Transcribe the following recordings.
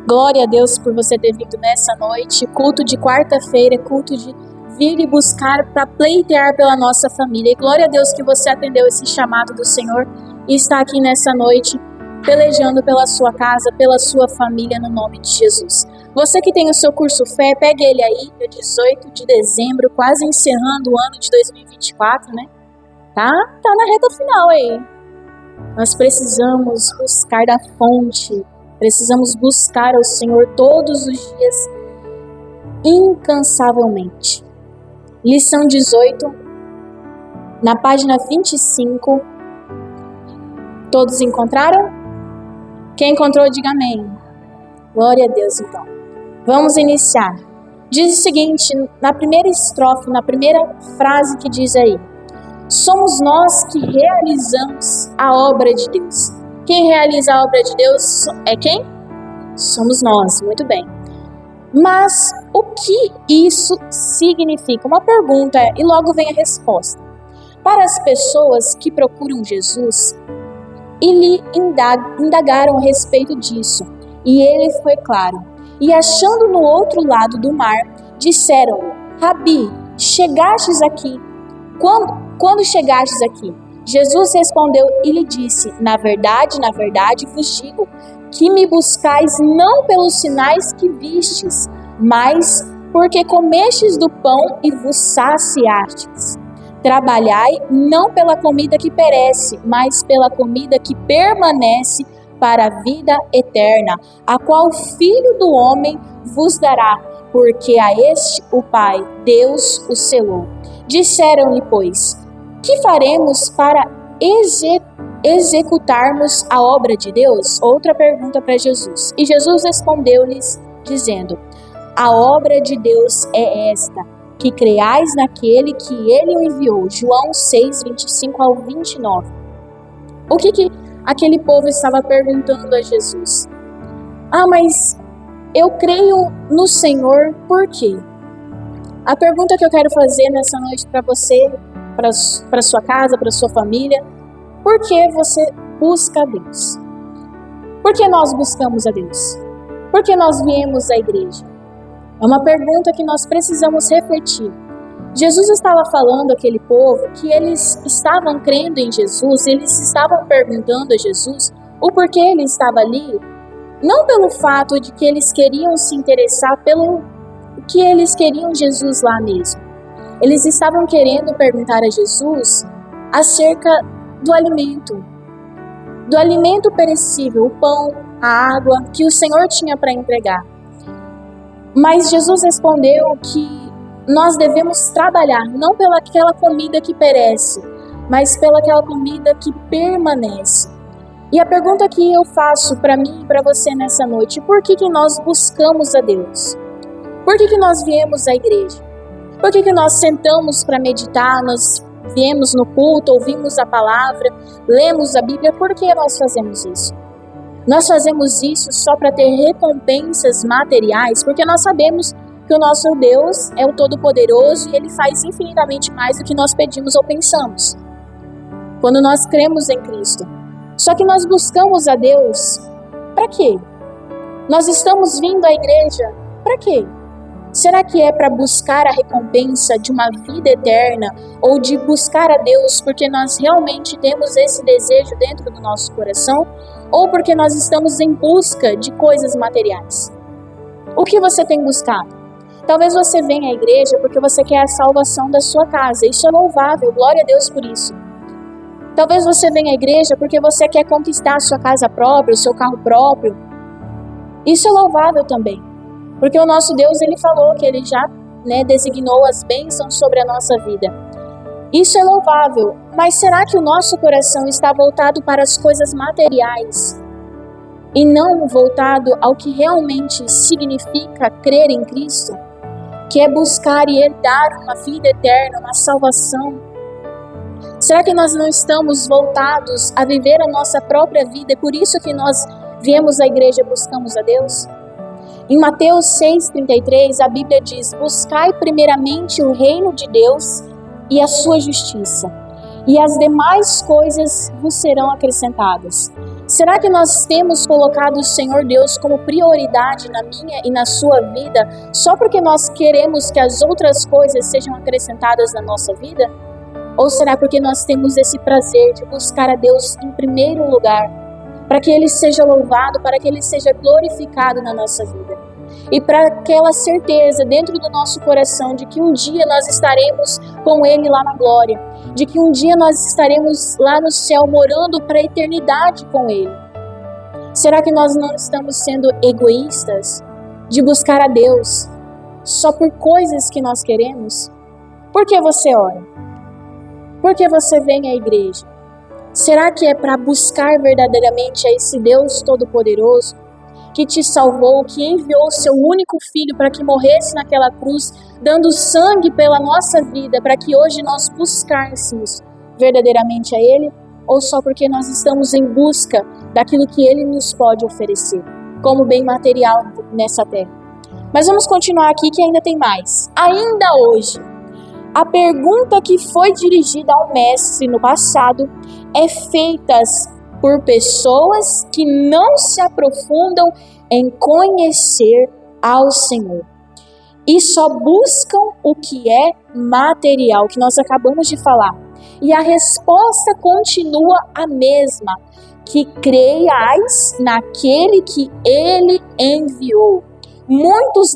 Glória a Deus por você ter vindo nessa noite, culto de quarta-feira, culto de vir e buscar para pleitear pela nossa família. E glória a Deus que você atendeu esse chamado do Senhor e está aqui nessa noite pelejando pela sua casa, pela sua família, no nome de Jesus. Você que tem o seu curso Fé, pegue ele aí, dia 18 de dezembro, quase encerrando o ano de 2024, né? Tá na reta final aí. Nós precisamos buscar da fonte. Precisamos buscar ao Senhor todos os dias, incansavelmente. Lição 18, na página 25. Todos encontraram? Quem encontrou, diga amém. Glória a Deus, então. Vamos iniciar. Diz o seguinte, na primeira estrofe, na primeira frase que diz aí: somos nós que realizamos a obra de Deus. Quem realiza a obra de Deus é quem? Somos nós, muito bem. Mas o que isso significa? Uma pergunta e logo vem a resposta. Para as pessoas que procuram Jesus e lhe indagaram a respeito disso, e ele foi claro. E achando no outro lado do mar, disseram-lhe: Rabi, chegastes aqui. Quando chegastes aqui? Jesus respondeu e lhe disse: na verdade vos digo que me buscais não pelos sinais que vistes, mas porque comestes do pão e vos saciastes. Trabalhai não pela comida que perece, mas pela comida que permanece para a vida eterna, a qual o Filho do Homem vos dará, porque a este o Pai, Deus, o selou. Disseram-lhe, pois: que faremos para executarmos a obra de Deus? Outra pergunta para Jesus. E Jesus respondeu-lhes, dizendo: a obra de Deus é esta, que creais naquele que ele o enviou. João 6, 25 ao 29. O que aquele povo estava perguntando a Jesus? Mas eu creio no Senhor, por quê? A pergunta que eu quero fazer nessa noite para você, para sua casa, para sua família: por que você busca a Deus? Por que nós buscamos a Deus? Por que nós viemos à igreja? É uma pergunta que nós precisamos refletir. Jesus estava falando àquele povo que eles estavam crendo em Jesus, eles estavam perguntando a Jesus o porquê ele estava ali, não pelo fato de que eles queriam se interessar pelo que eles queriam Jesus lá mesmo. Eles estavam querendo perguntar a Jesus acerca do alimento perecível, o pão, a água que o Senhor tinha para entregar. Mas Jesus respondeu que nós devemos trabalhar não pelaquela comida que perece, mas pelaquela comida que permanece. E a pergunta que eu faço para mim e para você nessa noite: por que nós buscamos a Deus? Por que nós viemos à igreja? Por que nós sentamos para meditar, nós viemos no culto, ouvimos a palavra, lemos a Bíblia? Por que nós fazemos isso? Nós fazemos isso só para ter recompensas materiais, porque nós sabemos que o nosso Deus é o Todo-Poderoso e Ele faz infinitamente mais do que nós pedimos ou pensamos, quando nós cremos em Cristo. Só que nós buscamos a Deus para quê? Nós estamos vindo à igreja para quê? Será que é para buscar a recompensa de uma vida eterna, ou de buscar a Deus porque nós realmente temos esse desejo dentro do nosso coração, ou porque nós estamos em busca de coisas materiais? O que você tem buscado? Talvez você venha à igreja porque você quer a salvação da sua casa. Isso é louvável, glória a Deus por isso. Talvez você venha à igreja porque você quer conquistar a sua casa própria, o seu carro próprio. Isso é louvável também. Porque o nosso Deus, Ele falou que Ele já designou as bênçãos sobre a nossa vida. Isso é louvável, mas será que o nosso coração está voltado para as coisas materiais e não voltado ao que realmente significa crer em Cristo? Que é buscar e herdar uma vida eterna, uma salvação. Será que nós não estamos voltados a viver a nossa própria vida? É por isso que nós viemos à igreja e buscamos a Deus? Em Mateus 6,33, a Bíblia diz: buscai primeiramente o reino de Deus e a sua justiça, e as demais coisas vos serão acrescentadas. Será que nós temos colocado o Senhor Deus como prioridade na minha e na sua vida só porque nós queremos que as outras coisas sejam acrescentadas na nossa vida? Ou será porque nós temos esse prazer de buscar a Deus em primeiro lugar, para que Ele seja louvado, para que Ele seja glorificado na nossa vida? E para aquela certeza dentro do nosso coração de que um dia nós estaremos com Ele lá na glória, de que um dia nós estaremos lá no céu morando para a eternidade com Ele. Será que nós não estamos sendo egoístas de buscar a Deus só por coisas que nós queremos? Por que você ora? Por que você vem à igreja? Será que é para buscar verdadeiramente a esse Deus Todo-Poderoso que te salvou, que enviou o seu único filho para que morresse naquela cruz, dando sangue pela nossa vida, para que hoje nós buscássemos verdadeiramente a Ele? Ou só porque nós estamos em busca daquilo que Ele nos pode oferecer, como bem material nessa terra? Mas vamos continuar aqui que ainda tem mais. Ainda hoje, a pergunta que foi dirigida ao mestre no passado é feita por pessoas que não se aprofundam em conhecer ao Senhor e só buscam o que é material, que nós acabamos de falar. E a resposta continua a mesma, que creiais naquele que Ele enviou. Muitos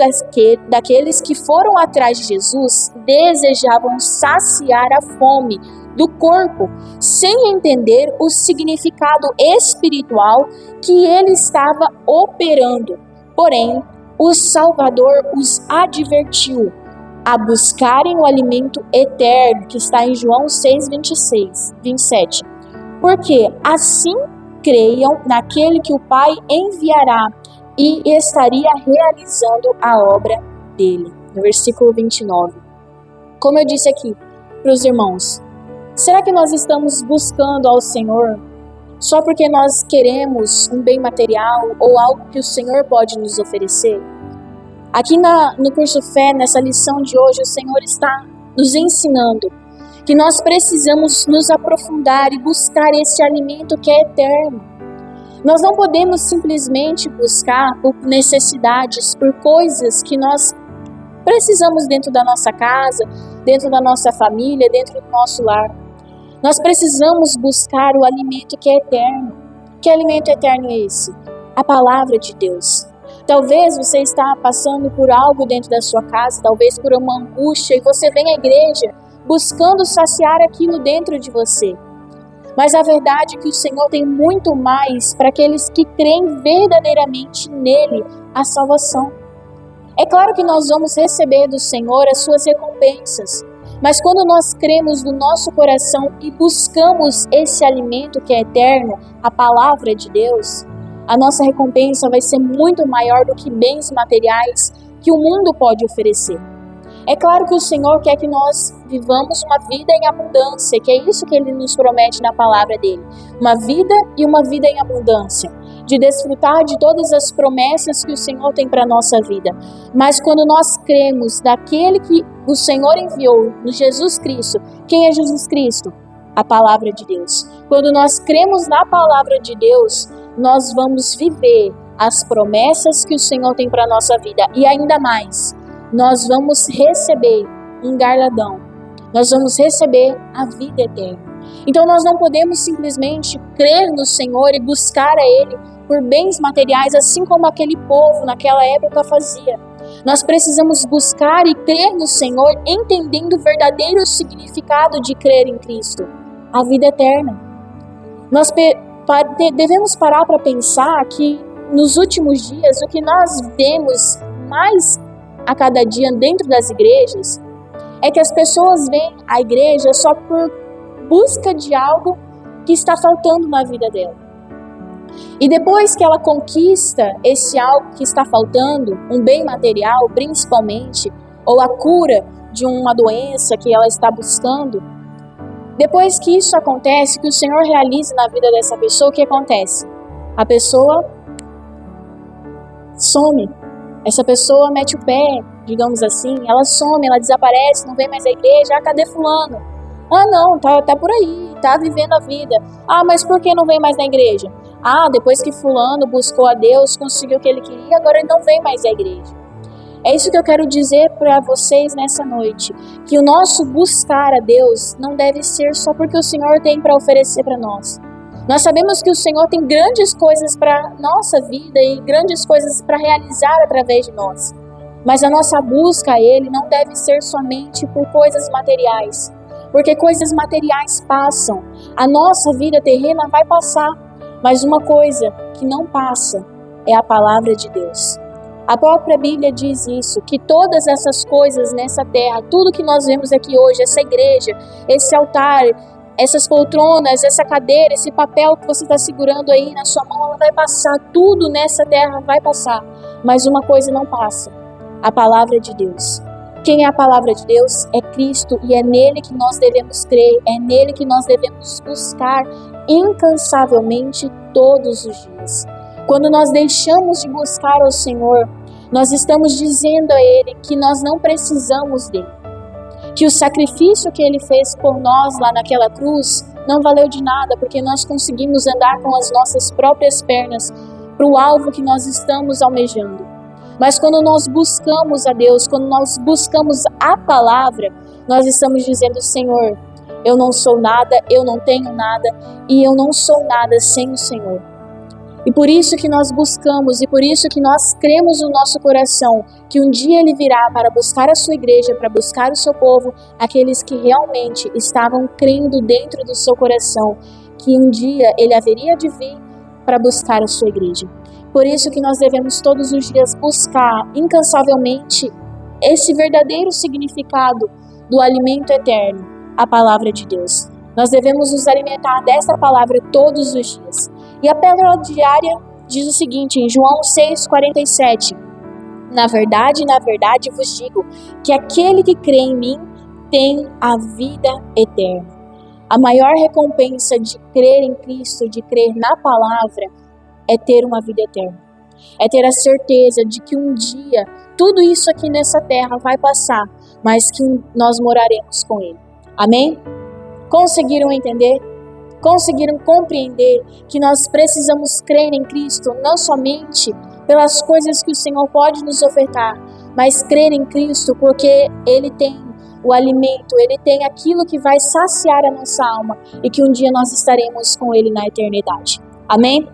daqueles que foram atrás de Jesus desejavam saciar a fome do corpo, sem entender o significado espiritual que ele estava operando. Porém, o Salvador os advertiu a buscarem o alimento eterno, que está em João 6:27. Porque assim creiam naquele que o Pai enviará e estaria realizando a obra dele. No versículo 29. Como eu disse aqui para os irmãos, será que nós estamos buscando ao Senhor só porque nós queremos um bem material ou algo que o Senhor pode nos oferecer? Aqui no curso Fé, nessa lição de hoje, o Senhor está nos ensinando que nós precisamos nos aprofundar e buscar esse alimento que é eterno. Nós não podemos simplesmente buscar por necessidades, por coisas que nós precisamos dentro da nossa casa, dentro da nossa família, dentro do nosso lar. Nós precisamos buscar o alimento que é eterno. Que alimento eterno é esse? A palavra de Deus. Talvez você está passando por algo dentro da sua casa, talvez por uma angústia, e você vem à igreja buscando saciar aquilo dentro de você. Mas a verdade é que o Senhor tem muito mais para aqueles que creem verdadeiramente nele, a salvação. É claro que nós vamos receber do Senhor as suas recompensas, mas quando nós cremos no nosso coração e buscamos esse alimento que é eterno, a palavra de Deus, a nossa recompensa vai ser muito maior do que bens materiais que o mundo pode oferecer. É claro que o Senhor quer que nós vivamos uma vida em abundância, que é isso que Ele nos promete na palavra dEle. Uma vida e uma vida em abundância, de desfrutar de todas as promessas que o Senhor tem para a nossa vida. Mas quando nós cremos naquele que o Senhor enviou, no Jesus Cristo, quem é Jesus Cristo? A palavra de Deus. Quando nós cremos na palavra de Deus, nós vamos viver as promessas que o Senhor tem para a nossa vida. E ainda mais, nós vamos receber um galardão. Nós vamos receber a vida eterna. Então nós não podemos simplesmente crer no Senhor e buscar a Ele por bens materiais, assim como aquele povo naquela época fazia. Nós precisamos buscar e crer no Senhor, entendendo o verdadeiro significado de crer em Cristo, a vida eterna. Nós devemos parar para pensar que nos últimos dias, o que nós vemos mais a cada dia dentro das igrejas, é que as pessoas vêm à igreja só por busca de algo que está faltando na vida dela. E depois que ela conquista esse algo que está faltando, um bem material principalmente, ou a cura de uma doença que ela está buscando, depois que isso acontece, que o Senhor realiza na vida dessa pessoa, o que acontece? A pessoa some. Essa pessoa mete o pé, digamos assim, ela some, ela desaparece, não vem mais à igreja. Ah, cadê fulano? Ah, não, tá por aí, tá vivendo a vida. Ah, mas por que não vem mais na igreja? Ah, depois que fulano buscou a Deus, conseguiu o que ele queria, agora ele não vem mais à igreja. É isso que eu quero dizer para vocês nessa noite, que o nosso buscar a Deus não deve ser só porque o Senhor tem para oferecer para nós. Nós sabemos que o Senhor tem grandes coisas para nossa vida e grandes coisas para realizar através de nós. Mas a nossa busca a Ele não deve ser somente por coisas materiais, porque coisas materiais passam. A nossa vida terrena vai passar, mas uma coisa que não passa é a palavra de Deus. A própria Bíblia diz isso, que todas essas coisas nessa terra, tudo que nós vemos aqui hoje, essa igreja, esse altar, essas poltronas, essa cadeira, esse papel que você está segurando aí na sua mão, ela vai passar, tudo nessa terra vai passar, mas uma coisa não passa, a palavra de Deus. Quem é a palavra de Deus? É Cristo, e é nele que nós devemos crer, é nele que nós devemos buscar incansavelmente todos os dias. Quando nós deixamos de buscar ao Senhor, nós estamos dizendo a Ele que nós não precisamos dele, que o sacrifício que Ele fez por nós lá naquela cruz não valeu de nada, porque nós conseguimos andar com as nossas próprias pernas para o alvo que nós estamos almejando. Mas quando nós buscamos a Deus, quando nós buscamos a palavra, nós estamos dizendo: Senhor, eu não sou nada, eu não tenho nada, e eu não sou nada sem o Senhor. E por isso que nós buscamos, e por isso que nós cremos no nosso coração, que um dia Ele virá para buscar a sua igreja, para buscar o seu povo, aqueles que realmente estavam crendo dentro do seu coração, que um dia Ele haveria de vir para buscar a sua igreja. Por isso que nós devemos todos os dias buscar incansavelmente esse verdadeiro significado do alimento eterno, a palavra de Deus. Nós devemos nos alimentar dessa palavra todos os dias. E a pílula diária diz o seguinte, em João 6,47: na verdade vos digo, que aquele que crê em mim tem a vida eterna. A maior recompensa de crer em Cristo, de crer na palavra, é ter uma vida eterna. É ter a certeza de que um dia, tudo isso aqui nessa terra vai passar, mas que nós moraremos com Ele. Amém? Conseguiram entender? Conseguiram compreender que nós precisamos crer em Cristo, não somente pelas coisas que o Senhor pode nos ofertar, mas crer em Cristo porque Ele tem o alimento, Ele tem aquilo que vai saciar a nossa alma e que um dia nós estaremos com Ele na eternidade. Amém?